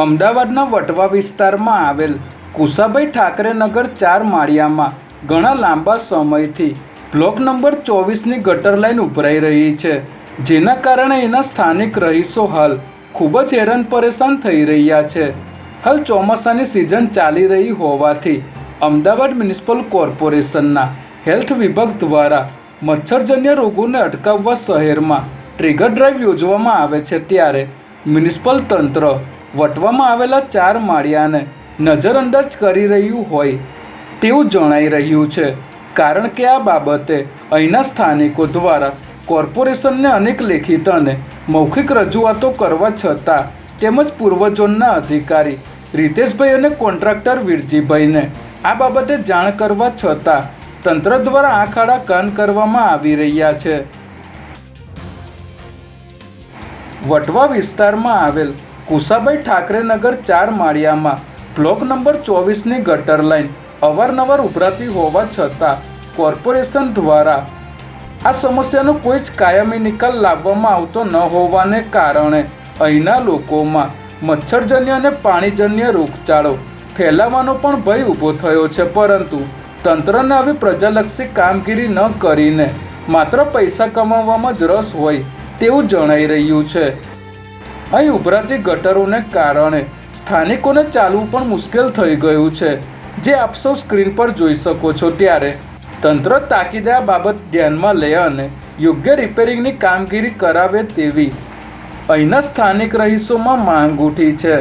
અમદાવાદના વટવા વિસ્તારમાં આવેલ કુશાભાઈ ઠાકરે નગર 4 માળિયામાં ઘણા લાંબા સમયથી બ્લોક નંબર 24ની ગટર લાઇન ઉભરાઈ રહી છે, જેના કારણે એના સ્થાનિક રહીશો હાલ ખૂબ જ હેરાન પરેશાન થઈ રહ્યા છે. હાલ ચોમાસાની સિઝન ચાલી રહી હોવાથી અમદાવાદ મ્યુનિસિપલ કોર્પોરેશનના હેલ્થ વિભાગ દ્વારા મચ્છરજન્ય રોગોને અટકાવવા શહેરમાં ટ્રિગર ડ્રાઈવ યોજવામાં આવે છે, ત્યારે મ્યુનિસિપલ તંત્ર વટવામાં આવેલા 4 માળિયાને નજરઅંદાજ કરી રહ્યું હોય તેવું જણાઈ રહ્યું છે, કારણ કે આ બાબતે અહીંના સ્થાનિકો દ્વારા કોર્પોરેશનને અનેક લેખિત અને મૌખિક રજૂઆતો કરવા છતાં તેમજ પૂર્વ ઝોનના અધિકારી રીતેશભાઈ અને કોન્ટ્રાક્ટર વીરજીભાઈને આ બાબતે જાણ કરવા છતાં તંત્ર દ્વારા આંખ આડા કાન કરવામાં આવી રહ્યા છે. વટવા વિસ્તારમાં આવેલ કુશાભાઈ ઠાકરે નગર 4 માળિયામાં બ્લોક નંબર 24ની ગટર લાઇન અવારનવાર ઉભરાતી હોવા છતાં કોર્પોરેશન દ્વારા આ સમસ્યાનો કોઈ જ કાયમી નિકાલ લાવવામાં આવતો ન હોવાને કારણે અહીંના લોકોમાં મચ્છરજન્ય અને પાણીજન્ય રોગચાળો ફેલાવાનો પણ ભય ઊભો થયો છે, પરંતુ તંત્રને આવી પ્રજાલક્ષી કામગીરી ન કરીને માત્ર પૈસા કમાવવામાં જ રસ હોય તેવું જણાઈ રહ્યું છે. અહીં ઉભરાતી ગટરોને કારણે સ્થાનિકોને ચાલવું પણ મુશ્કેલ થઈ ગયું છે, જે આપ સૌ સ્ક્રીન પર જોઈ શકો છો. ત્યારે તંત્ર તાકીદે આ બાબત ધ્યાનમાં લે અને યોગ્ય રિપેરિંગની કામગીરી કરાવે તેવી અહીંના સ્થાનિક રહીશોમાં માંગ ઉઠી છે.